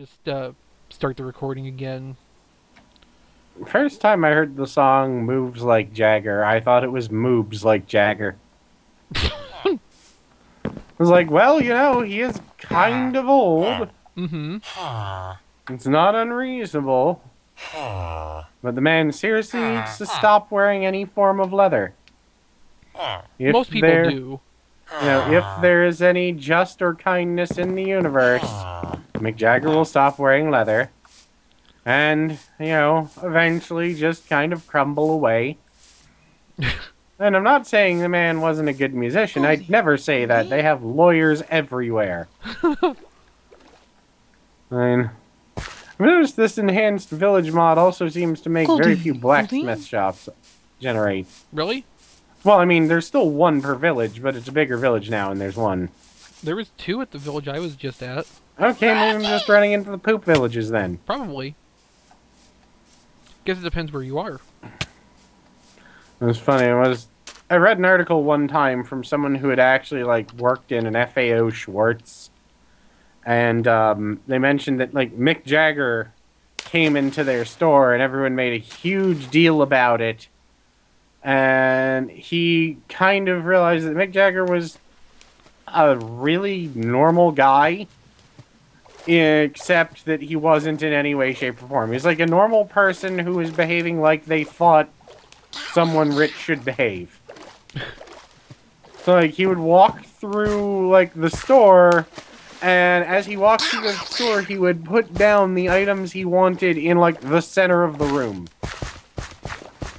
just start the recording again. First time I heard the song Moves Like Jagger, I thought it was Moobs Like Jagger. I was like, well, you know, he is kind of old. Mm-hmm. It's not unreasonable. But the man seriously needs to stop wearing any form of leather. Most people do. You know, if there is any just or kindness in the universe, Mick Jagger will stop wearing leather. And, you know, eventually just kind of crumble away. And I'm not saying the man wasn't a good musician. I'd never say that. They have lawyers everywhere. I've noticed this enhanced village mod also seems to make very few blacksmith shops generate. Really? Well, I mean, there's still one per village, but it's a bigger village now, and there's one. There was 2 at the village I was just at. Okay, maybe I'm just running into the poop villages then. Probably. Guess it depends where you are. It was funny. I read an article one time from someone who had actually like worked in an FAO Schwartz, and they mentioned that like Mick Jagger came into their store, and everyone made a huge deal about it. And he kind of realized that Mick Jagger was a really normal guy, except that he wasn't in any way, shape, or form. He's like a normal person who was behaving like they thought someone rich should behave. So, like, he would walk through, like, the store, and as he walked through the store, he would put down the items he wanted in, like, the center of the room.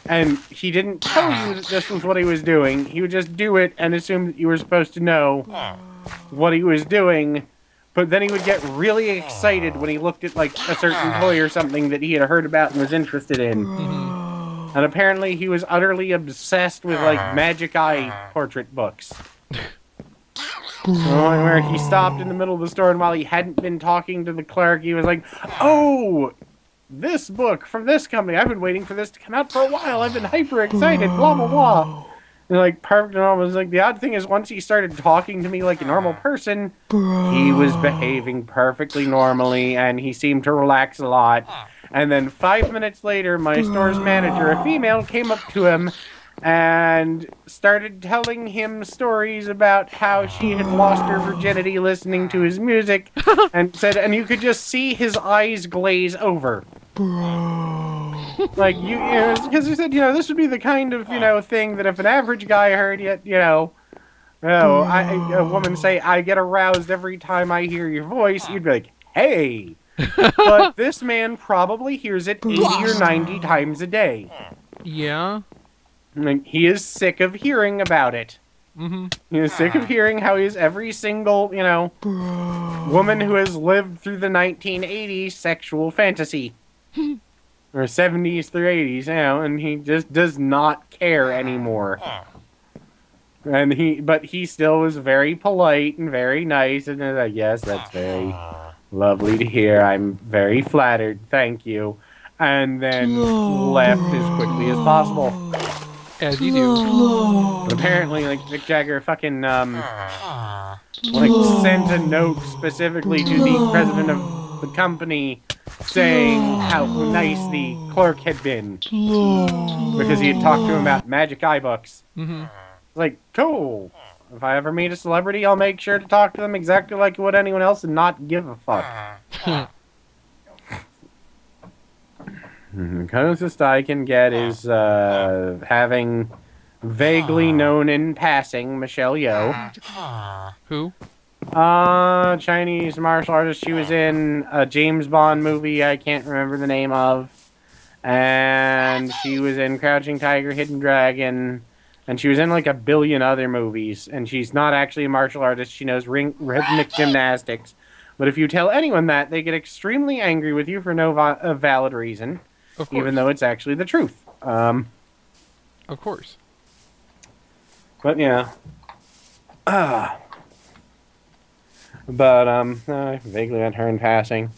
And he didn't tell you that this was what he was doing. He would just do it and assume that you were supposed to know what he was doing. But then he would get really excited when he looked at, like, a certain toy or something that he had heard about and was interested in. And apparently he was utterly obsessed with, like, Magic Eye portrait books. Where he stopped in the middle of the store, and while he hadn't been talking to the clerk, he was like, "Oh, this book from this company. I've been waiting for this to come out for a while. I've been hyper excited, blah, blah, blah." And like, perfect and all. Was like, the odd thing is, once he started talking to me like a normal person, he was behaving perfectly normally, and he seemed to relax a lot. And then 5 minutes later, my store's manager, a female, came up to him and started telling him stories about how she had lost her virginity listening to his music, and said, and you could just see his eyes glaze over. Like, you know, because he said, you know, this would be the kind of, you know, thing that if an average guy heard it, you know, a woman say, "I get aroused every time I hear your voice," you'd be like, "Hey." But this man probably hears it 80 or 90 times a day. Yeah. Like, he is sick of hearing about it. Mm-hmm. He is sick of hearing how he's every single, you know, woman who has lived through the 1980s sexual fantasy. Or 70s through 80s, you know, and he just does not care anymore. But he still was very polite and very nice, and like, "Yes, that's very lovely to hear. I'm very flattered. Thank you." And then left as quickly as possible. As you do. But apparently, like, Mick Jagger fucking, like, sent a note specifically to the president of the company saying how nice the clerk had been. Because he had talked to him about Magic Eye books. Mm-hmm. Like, cool. If I ever meet a celebrity, I'll make sure to talk to them exactly like what anyone else and not give a fuck. The closest I can get is having vaguely known in passing Michelle Yeoh. Who? Chinese martial artist. She was in a James Bond movie I can't remember the name of. And she was in Crouching Tiger, Hidden Dragon. And she was in like a billion other movies. And she's not actually a martial artist. She knows rhythmic gymnastics. But if you tell anyone that, they get extremely angry with you for no valid reason. Of course. Even though it's actually the truth. Of course. But yeah. But I vaguely met her in passing.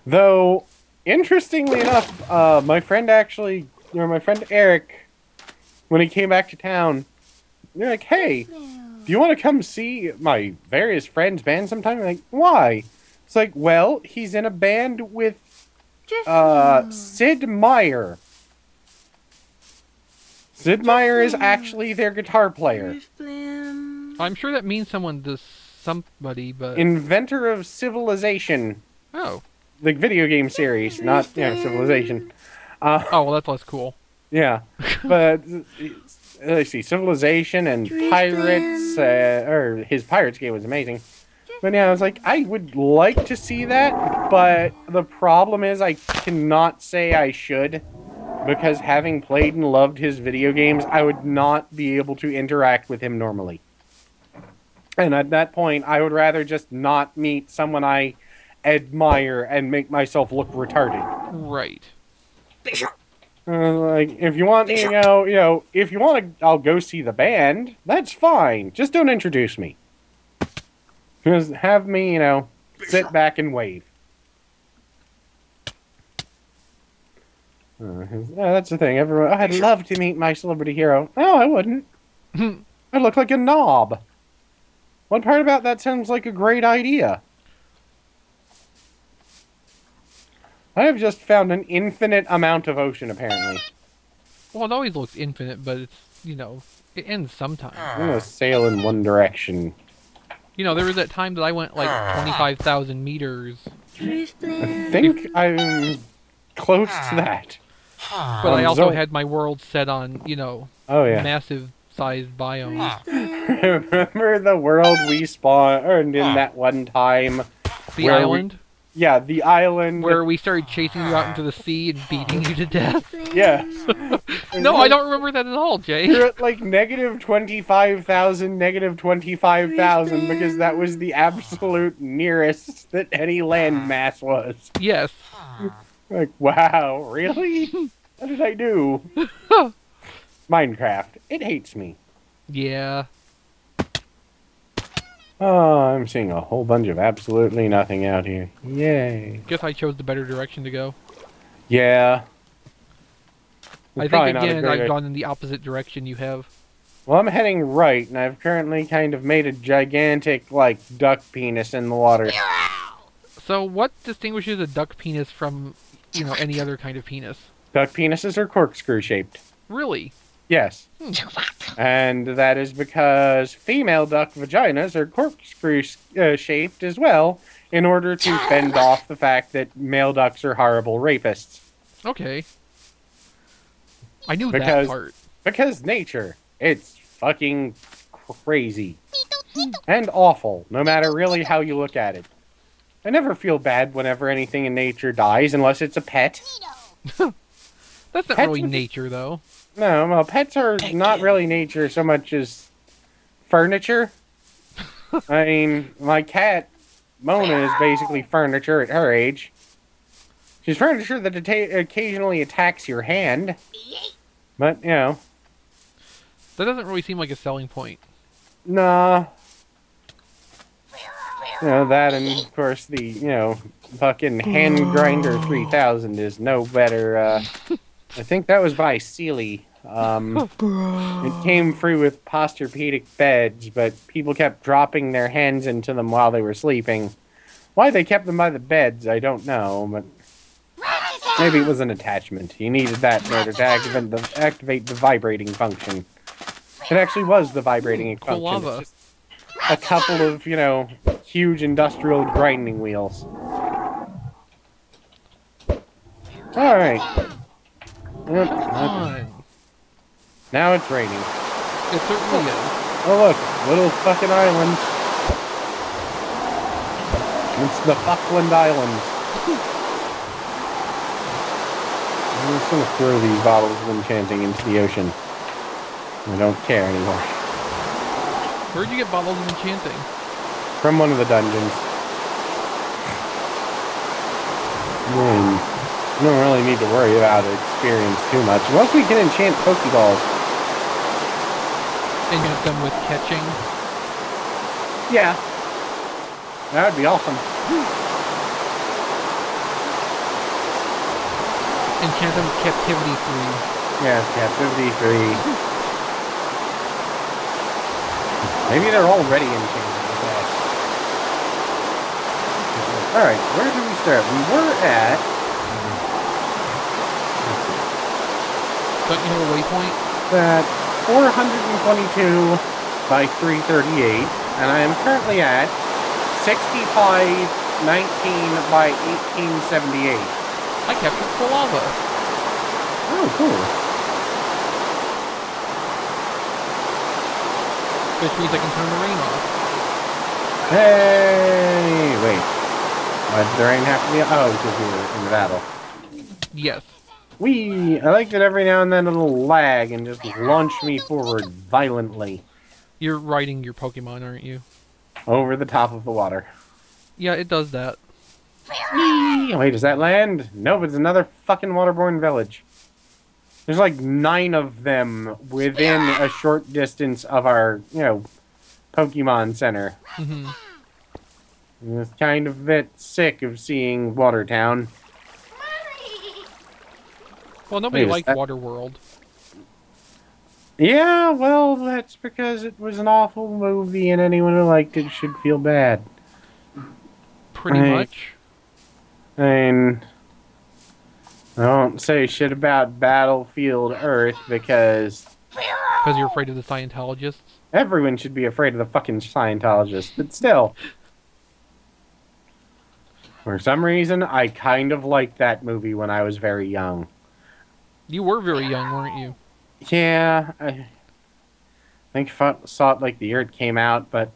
Though, interestingly enough, my friend Eric, when he came back to town, they're like, "Hey, do you want to come see my various friends' band sometime?" I'm like, "Why?" It's like, well, he's in a band with Sid Meier. Sid Meier is actually their guitar player. I'm sure that means someone to somebody, but... Inventor of Civilization. Oh. The video game series, not, Civilization. Oh, well, that's less cool. Yeah. But, let's see, Civilization and Pirates, or his Pirates game was amazing. But yeah, I was like, I would like to see that, but the problem is I cannot say I should. Because having played and loved his video games, I would not be able to interact with him normally. And at that point, I would rather just not meet someone I admire and make myself look retarded. Right. Like, if you want me to go, if you want to, I'll go see the band. That's fine. Just don't introduce me. Just have me, sit back and wave. That's the thing. Everyone, I'd love to meet my celebrity hero. No, I wouldn't. I look like a knob. What part about that sounds like a great idea? I have just found an infinite amount of ocean, apparently. Well, it always looks infinite, but it's, it ends sometime. I'm gonna sail in one direction. There was that time that I went, like, 25,000 meters. I think I'm close to that. But I also had my world set on, massive-sized biomes. Remember the world we spawned in that one time? The island? Yeah, the island. Where we started chasing you out into the sea and beating you to death? Yes. No, I don't remember that at all, Jay. You're at like negative 25,000, negative 25,000, because that was the absolute nearest that any landmass was. Yes. Like, wow, really? What did I do? Minecraft. It hates me. Yeah. Oh, I'm seeing a whole bunch of absolutely nothing out here. Yay. Guess I chose the better direction to go. Yeah. I think, again, I've gone in the opposite direction you have. Well, I'm heading right, and I've currently kind of made a gigantic, duck penis in the water. So, what distinguishes a duck penis from, any other kind of penis? Duck penises are corkscrew-shaped. Really? Yes. And that is because female duck vaginas are corkscrew-shaped as well, in order to fend off the fact that male ducks are horrible rapists. Okay. I knew that part. Because nature. It's fucking crazy. And awful, no matter really how you look at it. I never feel bad whenever anything in nature dies, unless it's a pet. That's not really nature, though. No, well, pets are not really nature so much as furniture. I mean, my cat, Mona, is basically furniture at her age. She's furniture that occasionally attacks your hand. But, That doesn't really seem like a selling point. Nah. That and, of course, the, fucking Hand Grinder 3000 is no better, I think that was by Sealy. It came free with Posturpedic beds, but people kept dropping their hands into them while they were sleeping. Why they kept them by the beds, I don't know, but maybe it was an attachment. You needed that in order to activate the vibrating function. It actually was the vibrating function. It's just a couple of, huge industrial grinding wheels. Alright. Now it's raining. It certainly is. Oh look, little fucking islands. It's the Falkland Islands. I'm just gonna throw these bottles of enchanting into the ocean. I don't care anymore. Where'd you get bottles of enchanting? From one of the dungeons. You don't really need to worry about experience too much. Unless we can enchant Pokeballs. Enchant them with catching? Yeah. That would be awesome. Enchant them with Captivity 3. Yes, Captivity 3. Maybe they're already enchanted with that. Alright, where did we start? We were at... Don't you have a waypoint? At 422 by 338, and I am currently at 6519 by 1878. I captured the lava. Oh, cool. Which means I can turn the rain off. Hey! Wait. Why did the rain have to be... Oh, because we were in the battle. Yes. Whee! I like that every now and then it'll lag and just launch me forward violently. You're riding your Pokemon, aren't you? Over the top of the water. Yeah, it does that. Whee! Wait, is that land? Nope, it's another fucking waterborne village. There's like 9 of them within a short distance of our, Pokemon Center. Mm-hmm. I'm just kind of a bit sick of seeing Watertown. Well, nobody Wait, liked Waterworld. Yeah, well, that's because it was an awful movie and anyone who liked it should feel bad. Pretty much. I mean, I don't say shit about Battlefield Earth because... Because you're afraid of the Scientologists? Everyone should be afraid of the fucking Scientologists, but still. For some reason, I kind of liked that movie when I was very young. You were very young, weren't you? Yeah, I think I saw it like the year it came out, but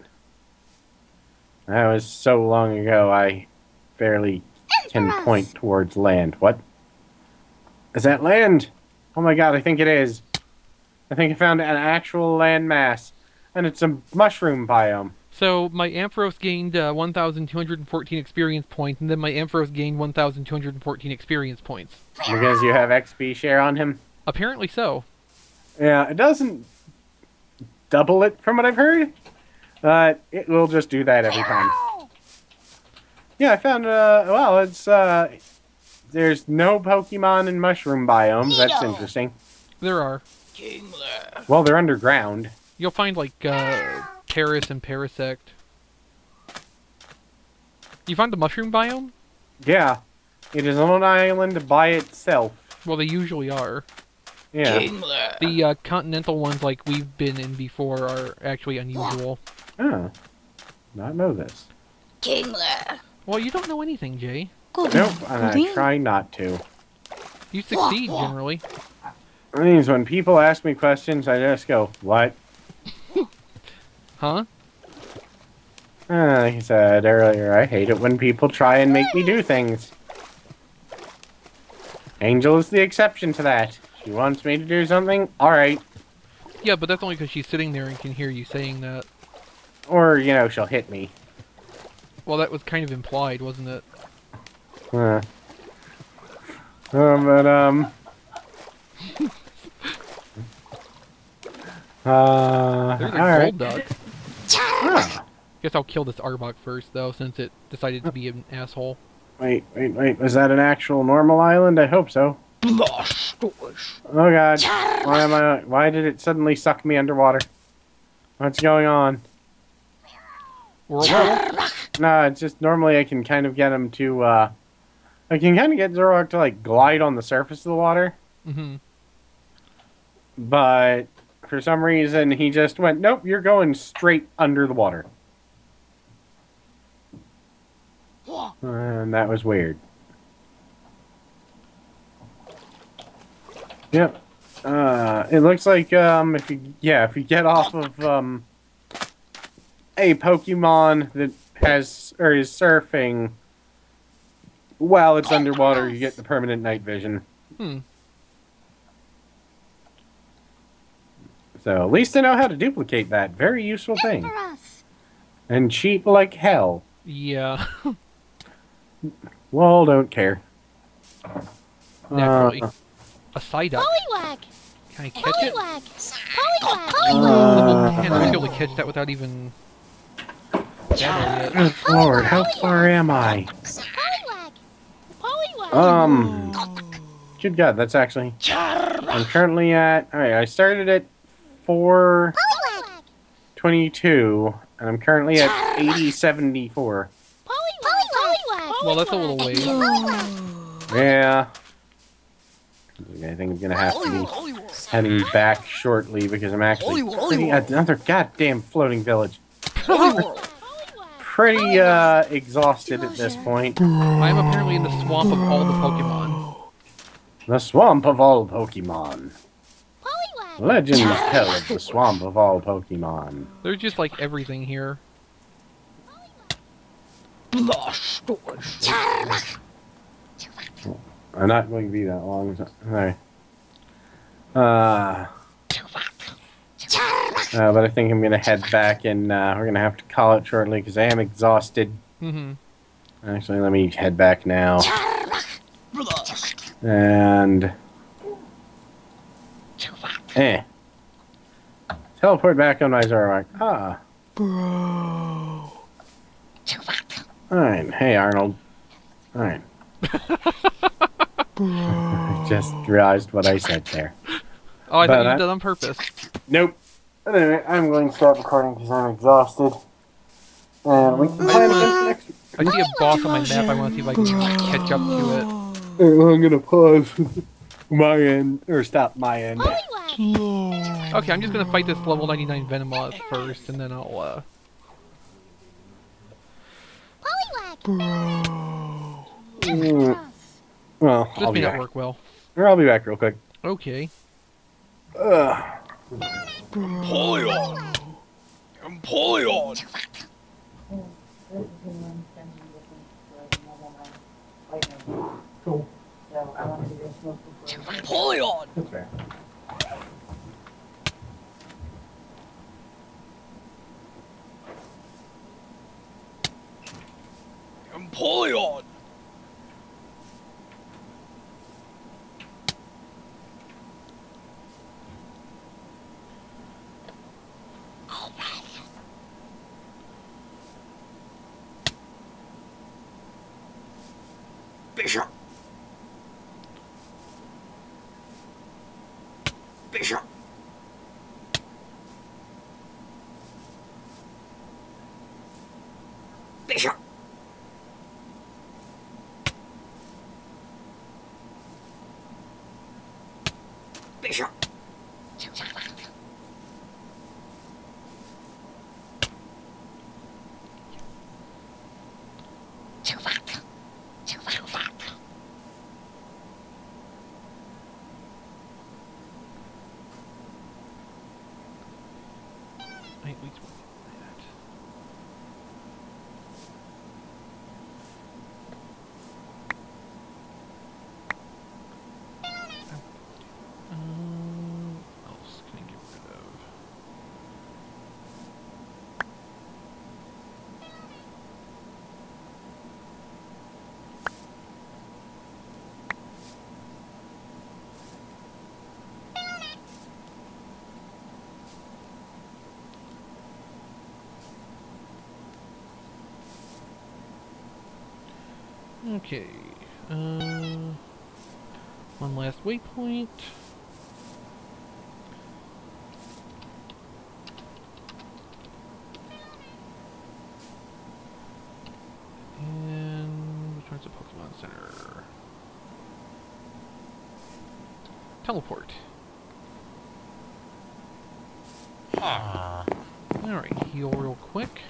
that was so long ago I barely can point towards land. What? Is that land? Oh my god, I think it is. I think I found an actual landmass, and it's a mushroom biome. So, my Ampharos gained 1,214 experience points, and then my Ampharos gained 1,214 experience points. Because you have XP share on him? Apparently so. Yeah, it doesn't double it from what I've heard. It will just do that every time. Yeah, I found, well, it's, there's no Pokemon in mushroom biomes. That's interesting. There are. Well, they're underground. You'll find, like, Paris and Parasect. You find the mushroom biome? Yeah. It is on an island by itself. Well, they usually are. Yeah. The continental ones, like we've been in before, are actually unusual. Oh. Not know this. Well, you don't know anything, Jay. Nope, and I try not to. You succeed, generally. That means when people ask me questions, I just go, what? Huh? Like I said earlier, I hate it when people try and make me do things. Angel is the exception to that. She wants me to do something, alright. Yeah, but that's only because she's sitting there and can hear you saying that. Or, she'll hit me. Well, that was kind of implied, wasn't it? But, There's a alright. gold duck. Oh. Guess I'll kill this Arbok first, though, since it decided to be an asshole. Wait. Was that an actual normal island? I hope so. Oh god. Why did it suddenly suck me underwater? What's going on? Whirlpool? No, it's just normally I can kind of get him to, I can kind of get Zoroark to, like, glide on the surface of the water. Mm-hmm. But for some reason, he just went, nope, you're going straight under the water. And that was weird. Yep. It looks like, if you get off of, a Pokemon that is surfing while it's underwater, you get the permanent night vision. So, at least I know how to duplicate that. Very useful thing. And cheap like hell. Yeah. Well, don't care. Naturally. A Psyduck. Poliwag! Can I catch it? Poliwag! Level 10, I might be able to catch that without even... Good lord, how far am I? Poliwag! Good god, that's actually... I'm currently at... Alright, I started at 422, and I'm currently at 8074. Poliwag! Well, that's a little ways. Yeah. I think I'm gonna have to be heading back shortly because I'm actually pretty another goddamn floating village. Pretty exhausted at this point. I am apparently in the swamp of all the Pokemon. The swamp of all Pokemon. Poliwag. Legends tell of the swamp of all Pokemon. There's just like everything here. I'm not going to be that long. Alright. But I think I'm going to head back and we're going to have to call it shortly because I am exhausted. Mm-hmm. Actually, let me head back now. And... teleport back on my Zoroark. Ah. Alright, hey Arnold. Alright. I just realized what I said there. Oh, I But thought you did that on purpose. Nope. But anyway, I'm going to stop recording because I'm exhausted. And we can plan against next week. I see a boss on my map. I want to see if I can catch up to it. I'm going to pause my end, or stop my end. Poliwag. Okay, I'm just gonna fight this level 99 Venomoth first, and then I'll, Poliwag. Well, this I'll may be not back. work well. Or I'll be back real quick. Okay. Empoleon! Empoleon! Empoleon! That's fair. Empoleon! Bishop! Bishop! Bishop! Bishop! I at least want that. What else can I get rid of? Okay. One last waypoint. And return to Pokemon Center. Teleport. Alright, heal real quick.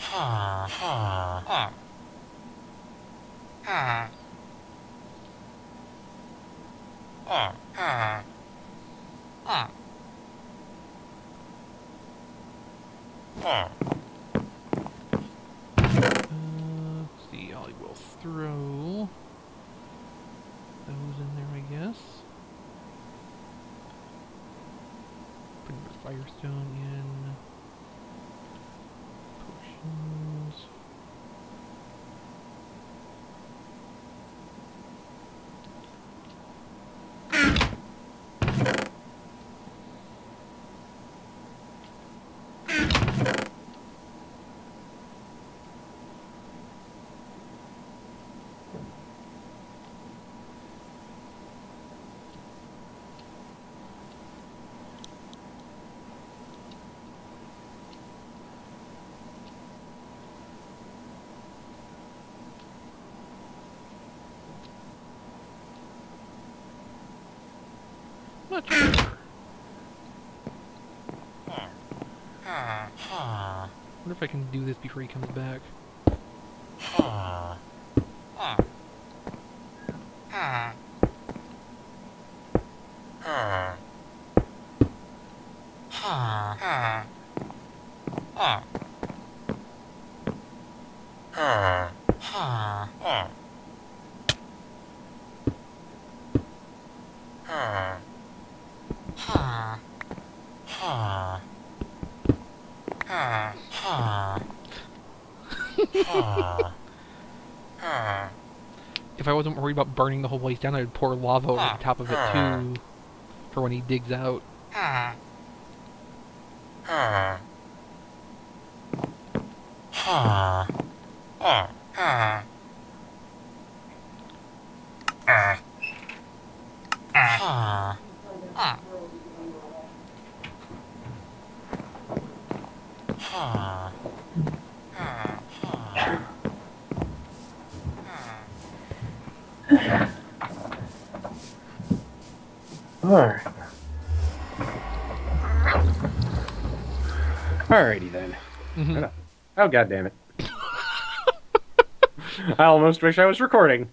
Let's see, I will throw those in there, I guess. Put the Firestone in. Potions. Much better. Wonder if I can do this before he comes back. If I wasn't worried about burning the whole place down, I'd pour lava over the top of it too, for when he digs out. Alright. Alrighty then. Mhm. Oh, god damn it. I almost wish I was recording.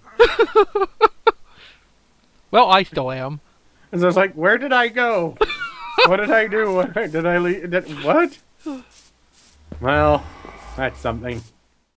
Well, I still am. And so I was like, where did I go? What did I do? Did I leave? What? Well, that's something.